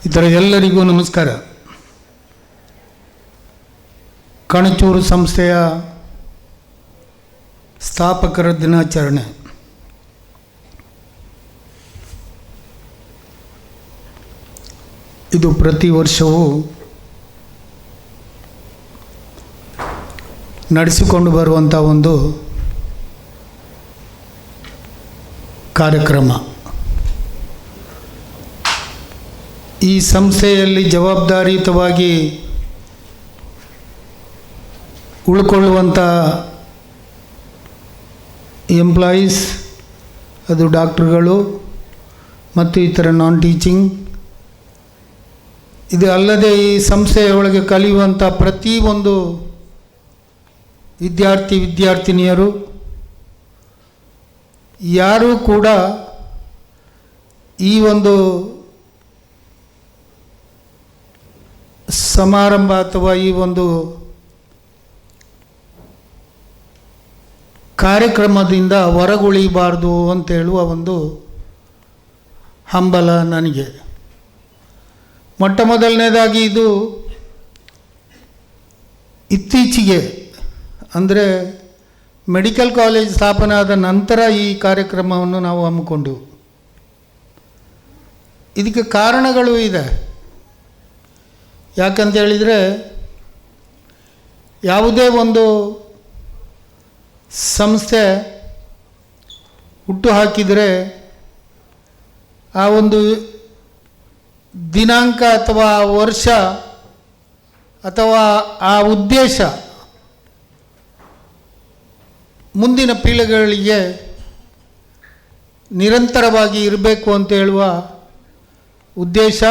ಇತರ ಎಲ್ಲರಿಗೂ ನಮಸ್ಕಾರ. ಕಣಚೂರು ಸಂಸ್ಥೆಯ ಸ್ಥಾಪಕರ ದಿನಾಚರಣೆ ಇದು ಪ್ರತಿ ವರ್ಷವೂ ನಡೆಸಿಕೊಂಡು ಬರುವಂಥ ಒಂದು ಕಾರ್ಯಕ್ರಮ. ಈ ಸಂಸ್ಥೆಯಲ್ಲಿ ಜವಾಬ್ದಾರಿಯುತವಾಗಿ ಉಳ್ಕೊಳ್ಳುವಂಥ ಎಂಪ್ಲಾಯೀಸ್, ಅದು ಡಾಕ್ಟ್ರುಗಳು ಮತ್ತು ಇತರ ನಾನ್ ಟೀಚಿಂಗ್, ಇದು ಅಲ್ಲದೆ ಈ ಸಂಸ್ಥೆಯ ಒಳಗೆ ಕಲಿಯುವಂಥ ಪ್ರತಿಯೊಂದು ವಿದ್ಯಾರ್ಥಿನಿಯರು ಯಾರೂ ಕೂಡ ಈ ಒಂದು ಸಮಾರಂಭ ಅಥವಾ ಈ ಒಂದು ಕಾರ್ಯಕ್ರಮದಿಂದ ಹೊರಗುಳಿಬಾರ್ದು ಅಂತೇಳುವ ಒಂದು ಹಂಬಲ ನನಗೆ. ಮೊಟ್ಟ ಮೊದಲನೇದಾಗಿ ಇದು ಇತ್ತೀಚೆಗೆ ಅಂದರೆ ಮೆಡಿಕಲ್ ಕಾಲೇಜ್ ಸ್ಥಾಪನೆ ಆದ ನಂತರ ಈ ಕಾರ್ಯಕ್ರಮವನ್ನು ನಾವು ಹಮ್ಮಿಕೊಂಡೆವು. ಇದಕ್ಕೆ ಕಾರಣಗಳು ಇದೆ. ಯಾಕಂತ ಹೇಳಿದರೆ, ಯಾವುದೇ ಒಂದು ಸಂಸ್ಥೆ ಹುಟ್ಟು ಹಾಕಿದರೆ ಆ ಒಂದು ದಿನಾಂಕ ಅಥವಾ ವರ್ಷ ಅಥವಾ ಆ ಉದ್ದೇಶ ಮುಂದಿನ ಪೀಳಿಗೆಗಳಿಗೆ ನಿರಂತರವಾಗಿ ಇರಬೇಕು ಅಂತ ಹೇಳುವ ಉದ್ದೇಶ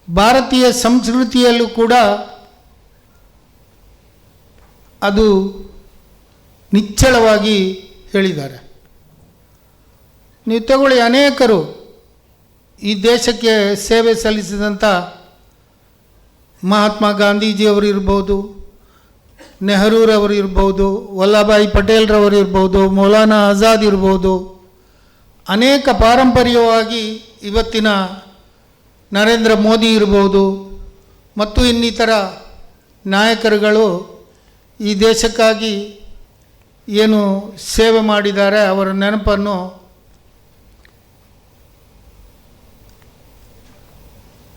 ಭಾರತೀಯ ಸಂಸ್ಕೃತಿಯಲ್ಲೂ ಕೂಡ ಅದು ನಿಚ್ಚಳವಾಗಿ ಹೇಳಿದ್ದಾರೆ. ನೀವು ತಗೊಳ್ಳಿ, ಅನೇಕರು ಈ ದೇಶಕ್ಕೆ ಸೇವೆ ಸಲ್ಲಿಸಿದಂಥ ಮಹಾತ್ಮ ಗಾಂಧೀಜಿಯವರು ಇರ್ಬೋದು, ನೆಹರೂರವರು ಇರ್ಬೋದು, ವಲ್ಲಭಾಯಿ ಪಟೇಲ್ರವರು ಇರ್ಬೋದು, ಮೌಲಾನಾ ಆಜಾದ್ ಇರ್ಬೋದು, ಅನೇಕ ಪಾರಂಪರ್ಯವಾಗಿ ಇವತ್ತಿನ ನರೇಂದ್ರ ಮೋದಿ ಇರ್ಬೋದು ಮತ್ತು ಇನ್ನಿತರ ನಾಯಕರುಗಳು ಈ ದೇಶಕ್ಕಾಗಿ ಏನು ಸೇವೆ ಮಾಡಿದ್ದಾರೆ ಅವರ ನೆನಪನ್ನು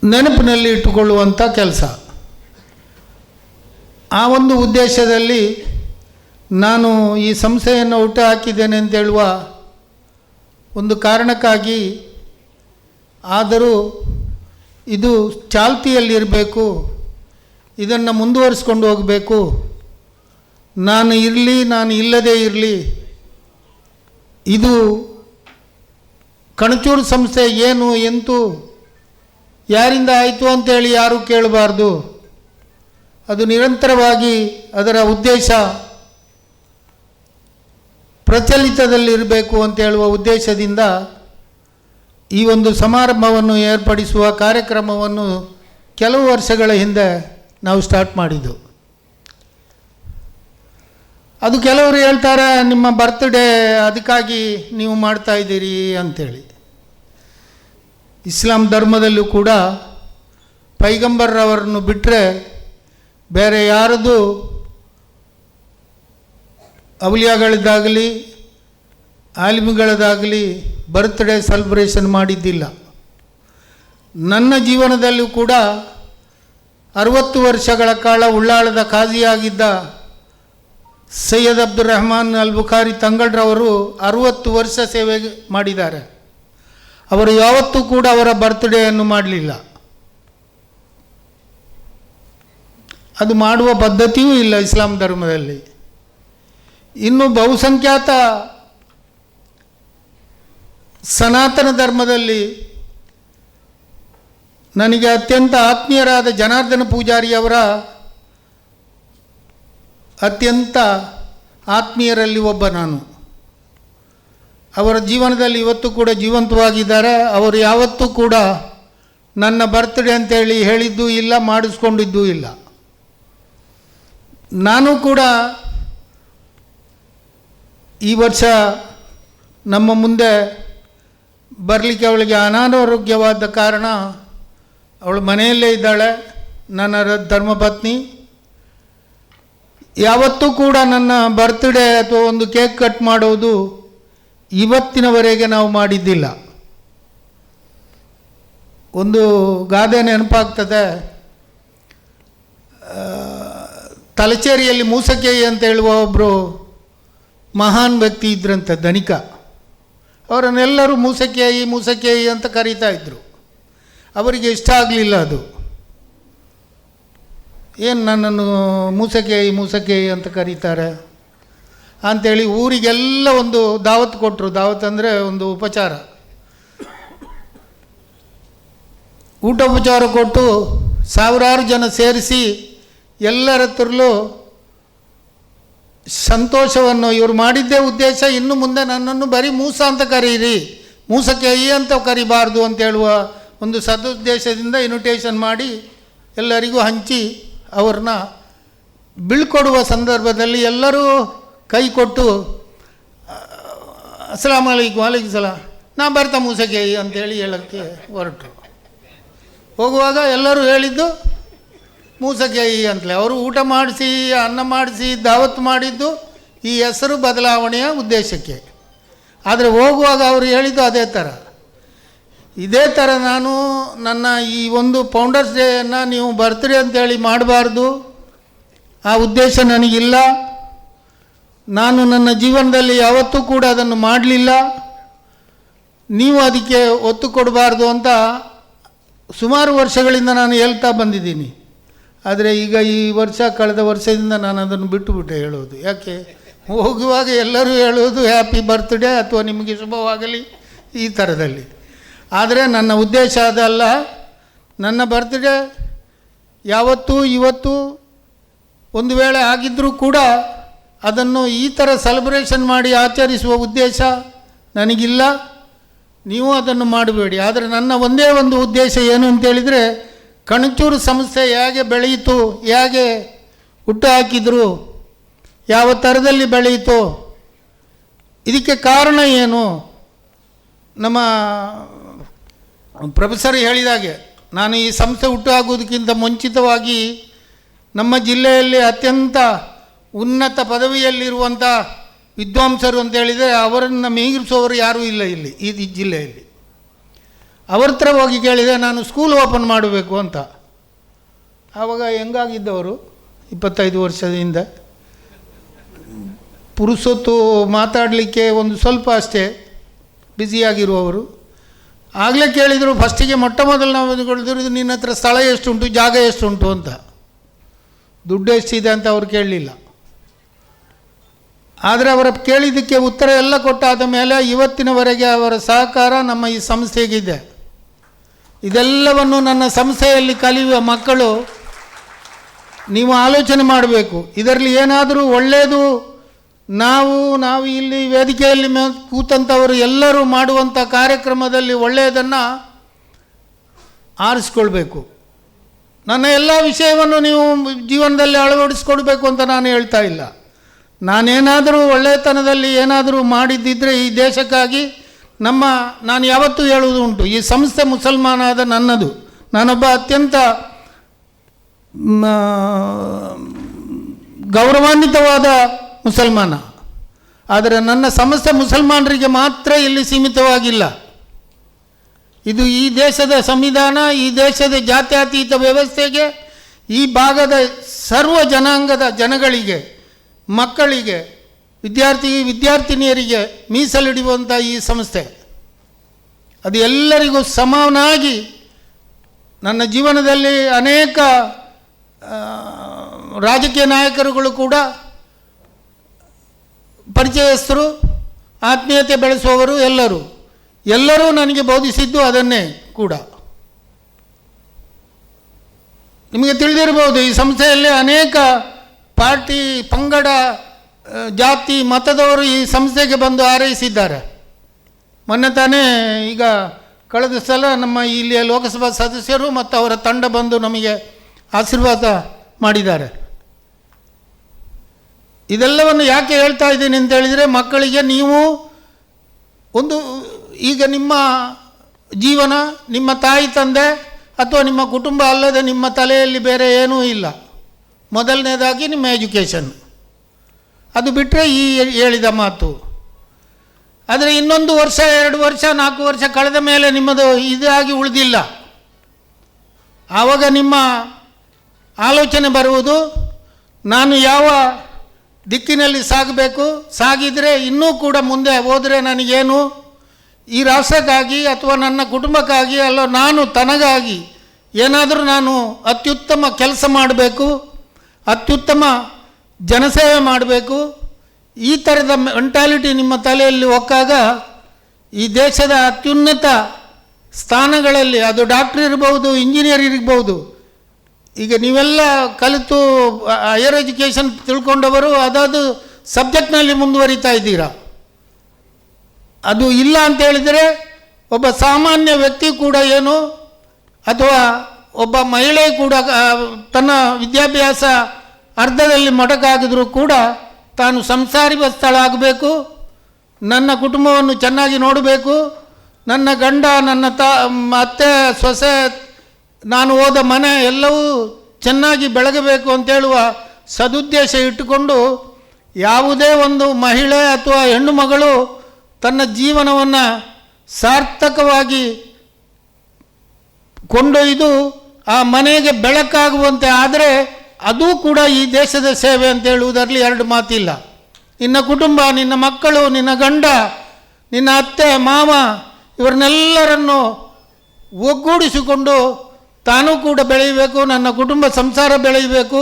ನೆನಪಿನಲ್ಲಿ ಇಟ್ಟುಕೊಳ್ಳುವಂಥ ಕೆಲಸ. ಆ ಒಂದು ಉದ್ದೇಶದಲ್ಲಿ ನಾನು ಈ ಸಂಸ್ಥೆಯನ್ನು ಹುಟ್ಟು ಹಾಕಿದ್ದೇನೆ ಅಂತ ಹೇಳುವ ಒಂದು ಕಾರಣಕ್ಕಾಗಿ, ಆದರೂ ಇದು ಚಾಲ್ತಿಯಲ್ಲಿರಬೇಕು, ಇದನ್ನು ಮುಂದುವರಿಸ್ಕೊಂಡು ಹೋಗಬೇಕು, ನಾನು ಇರಲಿ ನಾನು ಇಲ್ಲದೇ ಇರಲಿ, ಇದು ಕಣಚೂರು ಸಂಸ್ಥೆ ಏನು ಎಂತು ಯಾರಿಂದ ಆಯಿತು ಅಂತೇಳಿ ಯಾರೂ ಕೇಳಬಾರ್ದು, ಅದು ನಿರಂತರವಾಗಿ ಅದರ ಉದ್ದೇಶ ಪ್ರಚಲಿತದಲ್ಲಿರಬೇಕು ಅಂತ ಹೇಳುವ ಉದ್ದೇಶದಿಂದ ಈ ಒಂದು ಸಮಾರಂಭವನ್ನು ಏರ್ಪಡಿಸುವ ಕಾರ್ಯಕ್ರಮವನ್ನು ಕೆಲವು ವರ್ಷಗಳ ಹಿಂದೆ ನಾವು ಸ್ಟಾರ್ಟ್ ಮಾಡಿದ್ದು. ಅದು ಕೆಲವರು ಹೇಳ್ತಾರೆ, ನಿಮ್ಮ ಬರ್ತ್ಡೇ ಅದಕ್ಕಾಗಿ ನೀವು ಮಾಡ್ತಾಯಿದ್ದೀರಿ ಅಂಥೇಳಿ. ಇಸ್ಲಾಂ ಧರ್ಮದಲ್ಲೂ ಕೂಡ ಪೈಗಂಬರ್ರವರನ್ನು ಬಿಟ್ಟರೆ ಬೇರೆ ಯಾರದು ಔಲಿಯಾಗಳದ್ದಾಗಲಿ ಆಲಿಮ್ಗಳದ್ದಾಗಲಿ ಬರ್ತ್ಡೇ ಸೆಲೆಬ್ರೇಷನ್ ಮಾಡಿದ್ದಿಲ್ಲ. ನನ್ನ ಜೀವನದಲ್ಲೂ ಕೂಡ 60 ವರ್ಷಗಳ ಕಾಲ ಉಳ್ಳಾಳದ ಖಾಜಿಯಾಗಿದ್ದ ಸೈಯದ್ ಅಬ್ದುಲ್ ರೆಹಮಾನ್ ಅಲ್ ಬುಖಾರಿ ತಂಗಳ್ರವರು 60 ವರ್ಷ ಸೇವೆ ಮಾಡಿದ್ದಾರೆ. ಅವರು ಯಾವತ್ತೂ ಕೂಡ ಅವರ ಬರ್ತ್ಡೇಯನ್ನು ಮಾಡಲಿಲ್ಲ. ಅದು ಮಾಡುವ ಪದ್ಧತಿಯೂ ಇಲ್ಲ ಇಸ್ಲಾಂ ಧರ್ಮದಲ್ಲಿ. ಇನ್ನು ಬಹುಸಂಖ್ಯಾತ ಸನಾತನ ಧರ್ಮದಲ್ಲಿ ನನಗೆ ಅತ್ಯಂತ ಆತ್ಮೀಯರಾದ ಜನಾರ್ದನ ಪೂಜಾರಿಯವರ ಅತ್ಯಂತ ಆತ್ಮೀಯರಲ್ಲಿ ಒಬ್ಬ ನಾನು. ಅವರ ಜೀವನದಲ್ಲಿ ಇವತ್ತು ಕೂಡ ಜೀವಂತವಾಗಿದ್ದಾರೆ. ಅವರು ಯಾವತ್ತೂ ಕೂಡ ನನ್ನ ಬರ್ತ್ಡೇ ಅಂತೇಳಿ ಹೇಳಿದ್ದೂ ಇಲ್ಲ, ಮಾಡಿಸ್ಕೊಂಡಿದ್ದೂ ಇಲ್ಲ. ನಾನು ಕೂಡ ಈ ವರ್ಷ ನಮ್ಮ ಮುಂದೆ ಬರಲಿಕ್ಕೆ ಅವಳಿಗೆ ಅನಾರೋಗ್ಯವಾದ ಕಾರಣ ಅವಳು ಮನೆಯಲ್ಲೇ ಇದ್ದಾಳೆ. ನನ್ನ ಧರ್ಮಪತ್ನಿ ಯಾವತ್ತೂ ಕೂಡ ನನ್ನ ಬರ್ತ್ಡೇ ಅಥವಾ ಒಂದು ಕೇಕ್ ಕಟ್ ಮಾಡೋದು ಇವತ್ತಿನವರೆಗೆ ನಾವು ಮಾಡಿದ್ದಿಲ್ಲ. ಒಂದು ಗಾದೆ ನೆನಪಾಗ್ತದೆ, ತಲಚೇರಿಯಲ್ಲಿ ಮೂಸಕೇಯಿ ಅಂತ ಹೇಳುವ ಒಬ್ಬರು ಮಹಾನ್ ವ್ಯಕ್ತಿ ಇದ್ರಂತೆ, ಧನಿಕ. ಅವರನ್ನೆಲ್ಲರೂ ಮೂಸಕೇಯಿ ಮೂಸಕೇಯಿ ಅಂತ ಕರೀತಾ ಇದ್ದರು. ಅವರಿಗೆ ಇಷ್ಟ ಆಗಲಿಲ್ಲ ಅದು. ಏನು ನನ್ನನ್ನು ಮೂಸಕೇಯಿ ಮೂಸಕೇಯಿ ಅಂತ ಕರೀತಾರೆ ಅಂಥೇಳಿ ಊರಿಗೆಲ್ಲ ಒಂದು ದಾವತ್ ಕೊಟ್ಟರು. ದಾವತ್ ಅಂದರೆ ಒಂದು ಉಪಚಾರ, ಊಟೋಪಚಾರ ಕೊಟ್ಟು ಸಾವಿರಾರು ಜನ ಸೇರಿಸಿ ಎಲ್ಲರ ಹತ್ರಲ್ಲೂ ಸಂತೋಷವನ್ನು, ಇವರು ಮಾಡಿದ್ದೇ ಉದ್ದೇಶ, ಇನ್ನು ಮುಂದೆ ನನ್ನನ್ನು ಬರೀ ಮೂಸ ಅಂತ ಕರೀರಿ, ಮೂಸಕೇಯಿ ಅಂತ ಕರಿಬಾರ್ದು ಅಂತ ಹೇಳುವ ಒಂದು ಸದುದ್ದೇಶದಿಂದ ಇನ್ವಿಟೇಷನ್ ಮಾಡಿ ಎಲ್ಲರಿಗೂ ಹಂಚಿ ಅವ್ರನ್ನ ಬೀಳ್ಕೊಡುವ ಸಂದರ್ಭದಲ್ಲಿ ಎಲ್ಲರೂ ಕೈ ಕೊಟ್ಟು ಅಸ್ಸಲಾಮ್ ಅಲೈಕುಮ್ ಅಲೈಕುಮ್ ಸಲಾಮ್, ನಾ ಬರ್ತಾ ಮೂಸಕೇಯಿ ಅಂತೇಳಿ ಹೇಳೋಕ್ಕೆ ಹೊರಟರು. ಹೋಗುವಾಗ ಎಲ್ಲರೂ ಹೇಳಿದ್ದು ಮೂಸಕೇಯಿ ಅಂತಲೇ. ಅವರು ಊಟ ಮಾಡಿಸಿ ಅನ್ನ ಮಾಡಿಸಿ ದಾವತ್ತು ಮಾಡಿದ್ದು ಈ ಹೆಸರು ಬದಲಾವಣೆಯ ಉದ್ದೇಶಕ್ಕೆ. ಆದರೆ ಹೋಗುವಾಗ ಅವರು ಹೇಳಿದ್ದು ಅದೇ ಥರ. ಇದೇ ಥರ ನಾನು ನನ್ನ ಈ ಒಂದು ಫೌಂಡರ್ಸ್ ಡೇಯನ್ನು ನೀವು ಬರ್ತ್ಡೇ ಅಂತೇಳಿ ಮಾಡಬಾರ್ದು, ಆ ಉದ್ದೇಶ ನನಗಿಲ್ಲ, ನಾನು ನನ್ನ ಜೀವನದಲ್ಲಿ ಯಾವತ್ತೂ ಕೂಡ ಅದನ್ನು ಮಾಡಲಿಲ್ಲ, ನೀವು ಅದಕ್ಕೆ ಒತ್ತು ಕೊಡಬಾರ್ದು ಅಂತ ಸುಮಾರು ವರ್ಷಗಳಿಂದ ನಾನು ಹೇಳ್ತಾ ಬಂದಿದ್ದೀನಿ. ಆದರೆ ಈಗ ಈ ವರ್ಷ, ಕಳೆದ ವರ್ಷದಿಂದ ನಾನು ಅದನ್ನು ಬಿಟ್ಟುಬಿಟ್ಟೆ ಹೇಳೋದು. ಯಾಕೆ, ಹೋಗುವಾಗ ಎಲ್ಲರೂ ಹೇಳೋದು ಹ್ಯಾಪಿ ಬರ್ತ್ಡೇ ಅಥವಾ ನಿಮಗೆ ಶುಭವಾಗಲಿ ಈ ಥರದಲ್ಲಿ. ಆದರೆ ನನ್ನ ಉದ್ದೇಶ ಅದಲ್ಲ. ನನ್ನ ಬರ್ತ್ಡೇ ಯಾವತ್ತೂ ಇವತ್ತು ಒಂದು ವೇಳೆ ಆಗಿದ್ದರೂ ಕೂಡ ಅದನ್ನು ಈ ಥರ ಸೆಲೆಬ್ರೇಷನ್ ಮಾಡಿ ಆಚರಿಸುವ ಉದ್ದೇಶ ನನಗಿಲ್ಲ, ನೀವು ಅದನ್ನು ಮಾಡಬೇಡಿ. ಆದರೆ ನನ್ನ ಒಂದೇ ಒಂದು ಉದ್ದೇಶ ಏನು ಅಂತೇಳಿದರೆ, ಕಣಚೂರು ಸಂಸ್ಥೆ ಹೇಗೆ ಬೆಳೆಯಿತು, ಹೇಗೆ ಹುಟ್ಟು ಹಾಕಿದರು, ಯಾವ ಥರದಲ್ಲಿ ಬೆಳೆಯಿತು, ಇದಕ್ಕೆ ಕಾರಣ ಏನು. ನಮ್ಮ ಪ್ರೊಫೆಸರ್ ಹೇಳಿದಾಗೆ, ನಾನು ಈ ಸಂಸ್ಥೆ ಹುಟ್ಟು ಹಾಕುವುದಕ್ಕಿಂತ ಮುಂಚಿತವಾಗಿ ನಮ್ಮ ಜಿಲ್ಲೆಯಲ್ಲಿ ಅತ್ಯಂತ ಉನ್ನತ ಪದವಿಯಲ್ಲಿರುವಂಥ ವಿದ್ವಾಂಸರು ಅಂತ ಹೇಳಿದರೆ ಅವರನ್ನು ಮೀರಿಸುವವರು ಯಾರೂ ಇಲ್ಲ ಇಲ್ಲಿ ಈ ಜಿಲ್ಲೆಯಲ್ಲಿ. ಅವ್ರ ಹತ್ರ ಹೋಗಿ ಕೇಳಿದೆ, ನಾನು ಸ್ಕೂಲ್ ಓಪನ್ ಮಾಡಬೇಕು ಅಂತ. ಆವಾಗ ಹೆಂಗಾಗಿದ್ದವರು 25 ವರ್ಷದಿಂದ ಪುರುಸೊತ್ತು ಮಾತಾಡಲಿಕ್ಕೆ ಒಂದು ಸ್ವಲ್ಪ ಅಷ್ಟೇ ಬ್ಯುಸಿಯಾಗಿರುವವರು. ಆಗಲೇ ಕೇಳಿದರು, ಫಸ್ಟಿಗೆ ಮೊಟ್ಟ ಮೊದಲು ನಾವು ಇದು ನಿನ್ನ ಹತ್ರ ಸ್ಥಳ ಎಷ್ಟುಂಟು, ಜಾಗ ಎಷ್ಟುಂಟು ಅಂತ. ದುಡ್ಡು ಎಷ್ಟಿದೆ ಅಂತ ಅವ್ರು ಕೇಳಲಿಲ್ಲ. ಆದರೆ ಅವರ ಕೇಳಿದ್ದಕ್ಕೆ ಉತ್ತರ ಎಲ್ಲ ಕೊಟ್ಟಾದ ಮೇಲೆ ಇವತ್ತಿನವರೆಗೆ ಅವರ ಸಹಕಾರ ನಮ್ಮ ಈ ಸಂಸ್ಥೆಗಿದೆ. ಇದೆಲ್ಲವನ್ನು ನನ್ನ ಸಂಸ್ಥೆಯಲ್ಲಿ ಕಲಿಯುವ ಮಕ್ಕಳು ನೀವು ಆಲೋಚನೆ ಮಾಡಬೇಕು. ಇದರಲ್ಲಿ ಏನಾದರೂ ಒಳ್ಳೆಯದು ನಾವು ಇಲ್ಲಿ ವೇದಿಕೆಯಲ್ಲಿ ಕೂತಂಥವರು ಎಲ್ಲರೂ ಮಾಡುವಂಥ ಕಾರ್ಯಕ್ರಮದಲ್ಲಿ ಒಳ್ಳೆಯದನ್ನು ಆರಿಸ್ಕೊಳ್ಬೇಕು. ನನ್ನ ಎಲ್ಲ ವಿಷಯವನ್ನು ನೀವು ಜೀವನದಲ್ಲಿ ಅಳವಡಿಸ್ಕೊಳ್ಬೇಕು ಅಂತ ನಾನು ಹೇಳ್ತಾ ಇಲ್ಲ. ನಾನೇನಾದರೂ ಒಳ್ಳೆಯತನದಲ್ಲಿ ಏನಾದರೂ ಮಾಡಿದ್ದಿದ್ದರೆ ಈ ದೇಶಕ್ಕಾಗಿ ನಾನು ಯಾವತ್ತೂ ಹೇಳುವುದು ಉಂಟು, ಈ ಸಂಸ್ಥೆ ಮುಸಲ್ಮಾನಾದ ನನ್ನದು, ನಾನೊಬ್ಬ ಅತ್ಯಂತ ಗೌರವಾನ್ವಿತವಾದ ಮುಸಲ್ಮಾನ. ಆದರೆ ನನ್ನ ಸಂಸ್ಥೆ ಮುಸಲ್ಮಾನರಿಗೆ ಮಾತ್ರ ಇಲ್ಲಿ ಸೀಮಿತವಾಗಿಲ್ಲ. ಇದು ಈ ದೇಶದ ಸಂವಿಧಾನ, ಈ ದೇಶದ ಜಾತ್ಯತೀತ ವ್ಯವಸ್ಥೆಗೆ, ಈ ಭಾಗದ ಸರ್ವ ಜನಾಂಗದ ಜನಗಳಿಗೆ, ಮಕ್ಕಳಿಗೆ, ವಿದ್ಯಾರ್ಥಿನಿಯರಿಗೆ ಮೀಸಲಿಡುವಂಥ ಈ ಸಂಸ್ಥೆ ಅದು ಎಲ್ಲರಿಗೂ ಸಮಾನಾಗಿ. ನನ್ನ ಜೀವನದಲ್ಲಿ ಅನೇಕ ರಾಜಕೀಯ ನಾಯಕರುಗಳು ಕೂಡ ಪರಿಚಯಸ್ಥರು, ಆತ್ಮೀಯತೆ ಬೆಳೆಸುವವರು ಎಲ್ಲರೂ ನನಗೆ ಬೋಧಿಸಿದ್ದು ಅದನ್ನೇ ಕೂಡ. ನಿಮಗೆ ತಿಳಿದಿರಬಹುದು, ಈ ಸಂಸ್ಥೆಯಲ್ಲಿ ಅನೇಕ ಪಾರ್ಟಿ, ಪಂಗಡ, ಜಾತಿ, ಮತದವರು ಈ ಸಂಸ್ಥೆಗೆ ಬಂದು ಹಾರೈಸಿದ್ದಾರೆ. ಮೊನ್ನೆ ತಾನೇ ಈಗ ಕಳೆದ ಸಲ ನಮ್ಮ ಇಲ್ಲಿಯ ಲೋಕಸಭಾ ಸದಸ್ಯರು ಮತ್ತು ಅವರ ತಂಡ ಬಂದು ನಮಗೆ ಆಶೀರ್ವಾದ ಮಾಡಿದ್ದಾರೆ. ಇದೆಲ್ಲವನ್ನು ಯಾಕೆ ಹೇಳ್ತಾ ಇದ್ದೀನಿ ಅಂತ ಹೇಳಿದರೆ, ಮಕ್ಕಳಿಗೆ ನೀವು ಈಗ ನಿಮ್ಮ ಜೀವನ, ನಿಮ್ಮ ತಾಯಿ ತಂದೆ ಅಥವಾ ನಿಮ್ಮ ಕುಟುಂಬ ಅಲ್ಲದೆ ನಿಮ್ಮ ತಲೆಯಲ್ಲಿ ಬೇರೆ ಏನೂ ಇಲ್ಲ. ಮೊದಲನೇದಾಗಿ ನಿಮ್ಮ ಎಜುಕೇಷನ್, ಅದು ಬಿಟ್ಟರೆ ಈ ಹೇಳಿದ ಮಾತು. ಆದರೆ ಇನ್ನೊಂದು ವರ್ಷ, 2 ವರ್ಷ, 4 ವರ್ಷ ಕಳೆದ ಮೇಲೆ ನಿಮ್ಮದು ಇದಾಗಿ ಉಳಿದಿಲ್ಲ. ಆವಾಗ ನಿಮ್ಮ ಆಲೋಚನೆ ಬರುವುದು, ನಾನು ಯಾವ ದಿಕ್ಕಿನಲ್ಲಿ ಸಾಗಬೇಕು, ಸಾಗಿದರೆ ಇನ್ನೂ ಕೂಡ ಮುಂದೆ ಹೋದರೆ ನನಗೇನು, ಈ ರಾಷ್ಟ್ರಕ್ಕಾಗಿ ಅಥವಾ ನನ್ನ ಕುಟುಂಬಕ್ಕಾಗಿ ಅಲ್ಲ, ನಾನು ತನಗಾಗಿ ಏನಾದರೂ ನಾನು ಅತ್ಯುತ್ತಮ ಕೆಲಸ ಮಾಡಬೇಕು, ಅತ್ಯುತ್ತಮ ಜನಸೇವೆ ಮಾಡಬೇಕು. ಈ ಥರದ ಮೆಂಟಾಲಿಟಿ ನಿಮ್ಮ ತಲೆಯಲ್ಲಿ ಹೊಕ್ಕಾಗ ಈ ದೇಶದ ಅತ್ಯುನ್ನತ ಸ್ಥಾನಗಳಲ್ಲಿ, ಅದು ಡಾಕ್ಟ್ರ್ ಇರ್ಬೋದು, ಇಂಜಿನಿಯರ್ ಇರ್ಬೋದು, ಈಗ ನೀವೆಲ್ಲ ಕಲಿತು ಹೈಯರ್ ಎಜುಕೇಷನ್ ತಿಳ್ಕೊಂಡವರು ಅದಾದ ಸಬ್ಜೆಕ್ಟ್ನಲ್ಲಿ ಮುಂದುವರಿತಾ ಇದ್ದೀರಾ. ಅದು ಇಲ್ಲ ಅಂತ ಹೇಳಿದರೆ ಒಬ್ಬ ಸಾಮಾನ್ಯ ವ್ಯಕ್ತಿ ಕೂಡ ಏನು, ಅಥವಾ ಒಬ್ಬ ಮಹಿಳೆ ಕೂಡ ತನ್ನ ವಿದ್ಯಾಭ್ಯಾಸ ಅರ್ಧದಲ್ಲಿ ಮೊಟಕಾಗಿದ್ರೂ ಕೂಡ ತಾನು ಸಂಸಾರಿಸ್ತಳಾಗಬೇಕು, ನನ್ನ ಕುಟುಂಬವನ್ನು ಚೆನ್ನಾಗಿ ನೋಡಬೇಕು, ನನ್ನ ಗಂಡ, ನನ್ನ ಅತ್ತೆ, ಸೊಸೆ, ನಾನು ಹೋದ ಮನೆ ಎಲ್ಲವೂ ಚೆನ್ನಾಗಿ ಬೆಳಗಬೇಕು ಅಂತೇಳುವ ಸದುದ್ದೇಶ ಇಟ್ಟುಕೊಂಡು ಯಾವುದೇ ಒಂದು ಮಹಿಳೆ ಅಥವಾ ಹೆಣ್ಣು ಮಗಳು ತನ್ನ ಜೀವನವನ್ನು ಸಾರ್ಥಕವಾಗಿ ಕೊಂಡೊಯ್ದು ಆ ಮನೆಗೆ ಬೆಳಕಾಗುವಂತೆ ಆದರೆ ಅದೂ ಕೂಡ ಈ ದೇಶದ ಸೇವೆ ಅಂತ ಹೇಳುವುದರಲ್ಲಿ 2 ಮಾತಿಲ್ಲ. ನಿನ್ನ ಕುಟುಂಬ, ನಿನ್ನ ಮಕ್ಕಳು, ನಿನ್ನ ಗಂಡ, ನಿನ್ನ ಅತ್ತೆ, ಮಾವ ಇವರನ್ನೆಲ್ಲರನ್ನು ಒಗ್ಗೂಡಿಸಿಕೊಂಡು ತಾನೂ ಕೂಡ ಬೆಳೆಯಬೇಕು, ನನ್ನ ಕುಟುಂಬ ಸಂಸಾರ ಬೆಳೆಯಬೇಕು.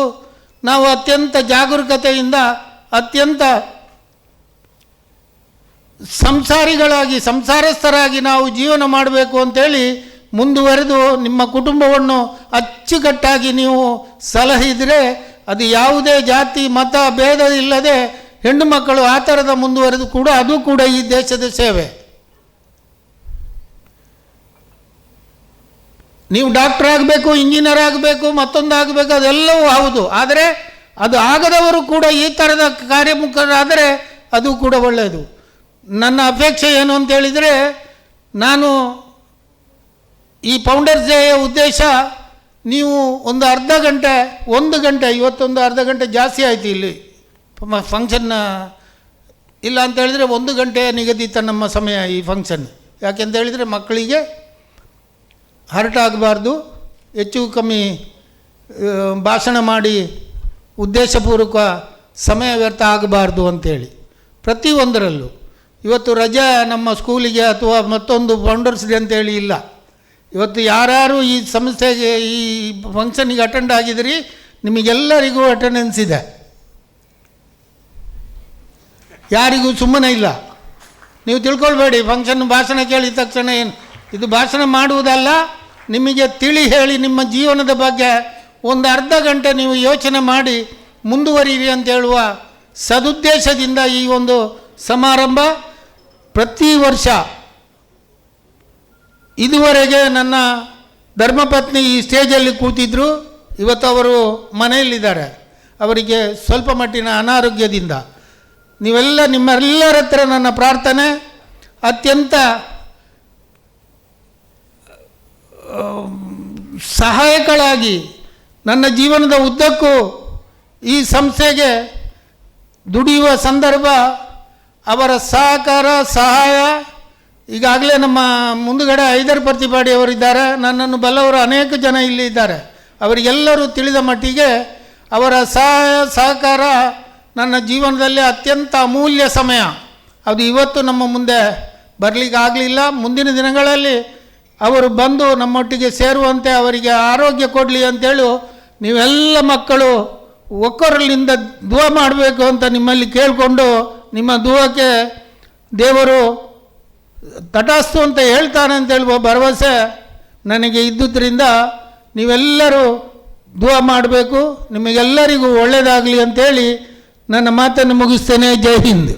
ನಾವು ಅತ್ಯಂತ ಜಾಗರೂಕತೆಯಿಂದ ಅತ್ಯಂತ ಸಂಸಾರಸ್ಥರಾಗಿ ನಾವು ಜೀವನ ಮಾಡಬೇಕು ಅಂತೇಳಿ ಮುಂದುವರೆದು ನಿಮ್ಮ ಕುಟುಂಬವನ್ನು ಅಚ್ಚುಕಟ್ಟಾಗಿ ನೀವು ಸಲಹಿದರೆ ಅದು ಯಾವುದೇ ಜಾತಿ ಮತ ಭೇದ ಇಲ್ಲದೆ ಹೆಣ್ಣು ಮಕ್ಕಳು ಆ ಥರದ ಮುಂದುವರೆದು ಕೂಡ ಅದು ಕೂಡ ಈ ದೇಶದ ಸೇವೆ. ನೀವು ಡಾಕ್ಟರ್ ಆಗಬೇಕು, ಇಂಜಿನಿಯರ್ ಆಗಬೇಕು, ಮತ್ತೊಂದು ಆಗಬೇಕು, ಅದೆಲ್ಲವೂ ಹೌದು. ಆದರೆ ಅದು ಆಗದವರು ಕೂಡ ಈ ಥರದ ಕಾರ್ಯಮುಖರಾದರೆ ಅದು ಕೂಡ ಒಳ್ಳೆಯದು. ನನ್ನ ಅಪೇಕ್ಷೆ ಏನು ಅಂತೇಳಿದರೆ, ನಾನು ಈ ಫೌಂಡರ್ಸ್ ಡೇ ಉದ್ದೇಶ, ನೀವು ಒಂದು ಅರ್ಧ ಗಂಟೆ, 1 ಗಂಟೆ, ಇವತ್ತೊಂದು ಅರ್ಧ ಗಂಟೆ ಜಾಸ್ತಿ ಆಯಿತು ಇಲ್ಲಿ ಫಂಕ್ಷನ್ನ, ಇಲ್ಲ ಅಂತ ಹೇಳಿದರೆ 1 ಗಂಟೆ ನಿಗದಿತ ನಮ್ಮ ಸಮಯ ಈ ಫಂಕ್ಷನ್. ಯಾಕೆಂತ ಹೇಳಿದರೆ ಮಕ್ಕಳಿಗೆ ಹರ್ಟ್ ಆಗಬಾರ್ದು, ಹೆಚ್ಚು ಕಮ್ಮಿ ಭಾಷಣ ಮಾಡಿ ಉದ್ದೇಶಪೂರ್ವಕ ಸಮಯ ವ್ಯರ್ಥ ಆಗಬಾರ್ದು ಅಂಥೇಳಿ ಪ್ರತಿಯೊಂದರಲ್ಲೂ. ಇವತ್ತು ರಜೆ ನಮ್ಮ ಸ್ಕೂಲಿಗೆ ಅಥವಾ ಮತ್ತೊಂದು ಫೌಂಡರ್ಸ್ ಡೇ ಅಂತೇಳಿ ಇಲ್ಲ. ಇವತ್ತು ಯಾರ್ಯಾರು ಈ ಸಂಸ್ಥೆಗೆ ಈ ಫಂಕ್ಷನಿಗೆ ಅಟೆಂಡ್ ಆಗಿದ್ದೀರಿ ನಿಮಗೆಲ್ಲರಿಗೂ ಅಟೆಂಡೆನ್ಸ್ ಇದೆ, ಯಾರಿಗೂ ಸುಮ್ಮನೆ ಇಲ್ಲ. ನೀವು ತಿಳ್ಕೊಳ್ಬೇಡಿ ಫಂಕ್ಷನ್ ಭಾಷಣ ಕೇಳಿದ ತಕ್ಷಣ ಏನು ಇದು ಭಾಷಣ ಮಾಡುವುದಲ್ಲ, ನಿಮಗೆ ತಿಳಿ ಹೇಳಿ ನಿಮ್ಮ ಜೀವನದ ಬಗ್ಗೆ ಒಂದು ಅರ್ಧ ಗಂಟೆ ನೀವು ಯೋಚನೆ ಮಾಡಿ ಮುಂದುವರಿಯಿರಿ ಅಂತ ಹೇಳುವ ಸದುದ್ದೇಶದಿಂದ ಈ ಒಂದು ಸಮಾರಂಭ. ಪ್ರತಿ ವರ್ಷ ಇದುವರೆಗೆ ನನ್ನ ಧರ್ಮಪತ್ನಿ ಈ ಸ್ಟೇಜಲ್ಲಿ ಕೂತಿದ್ದರು, ಇವತ್ತು ಅವರು ಮನೆಯಲ್ಲಿದ್ದಾರೆ. ಅವರಿಗೆ ಸ್ವಲ್ಪ ಮಟ್ಟಿನ ಅನಾರೋಗ್ಯದಿಂದ ನೀವೆಲ್ಲ ನಿಮ್ಮೆಲ್ಲರ ಹತ್ರ ನನ್ನ ಪ್ರಾರ್ಥನೆ, ಅತ್ಯಂತ ಸಹಾಯಕಳಾಗಿ ನನ್ನ ಜೀವನದ ಉದ್ದಕ್ಕೂ ಈ ಸಂಸ್ಥೆಗೆ ದುಡಿಯುವ ಸಂದರ್ಭ ಅವರ ಸಹಕಾರ ಸಹಾಯ. ಈಗಾಗಲೇ ನಮ್ಮ ಮುಂದುಗಡೆ ಹೈದರ್ ಪ್ರತಿಪಾಡಿ ಅವರಿದ್ದಾರೆ, ನನ್ನನ್ನು ಬಲ್ಲವರು ಅನೇಕ ಜನ ಇಲ್ಲಿ ಇದ್ದಾರೆ. ಅವರಿಗೆಲ್ಲರೂ ತಿಳಿದ ಮಟ್ಟಿಗೆ ಅವರ ಸಹಾಯ ಸಹಕಾರ ನನ್ನ ಜೀವನದಲ್ಲಿ ಅತ್ಯಂತ ಅಮೂಲ್ಯ ಸಮಯ. ಅದು ಇವತ್ತು ನಮ್ಮ ಮುಂದೆ ಬರಲಿಕ್ಕೆ ಆಗಲಿಲ್ಲ. ಮುಂದಿನ ದಿನಗಳಲ್ಲಿ ಅವರು ಬಂದು ನಮ್ಮೊಟ್ಟಿಗೆ ಸೇರುವಂತೆ ಅವರಿಗೆ ಆರೋಗ್ಯ ಕೊಡಲಿ ಅಂತೇಳಿ ನೀವೆಲ್ಲ ಮಕ್ಕಳು ಒಕ್ಕೊರಲಿಂದ ದುವಾ ಮಾಡಬೇಕು ಅಂತ ನಿಮ್ಮಲ್ಲಿ ಕೇಳಿಕೊಂಡು, ನಿಮ್ಮ ದುವಾಕ್ಕೆ ದೇವರು ತಟಸ್ತು ಅಂತ ಹೇಳ್ತಾನೆ ಅಂತ ಹೇಳುವ ಭರವಸೆ ನನಗೆ ಇದ್ದುದರಿಂದ ನೀವೆಲ್ಲರೂ ದುವಾ ಮಾಡಬೇಕು, ನಿಮಗೆಲ್ಲರಿಗೂ ಒಳ್ಳೆಯದಾಗಲಿ ಅಂಥೇಳಿ ನನ್ನ ಮಾತನ್ನು ಮುಗಿಸ್ತೇನೆ. ಜೈ ಹಿಂದ್.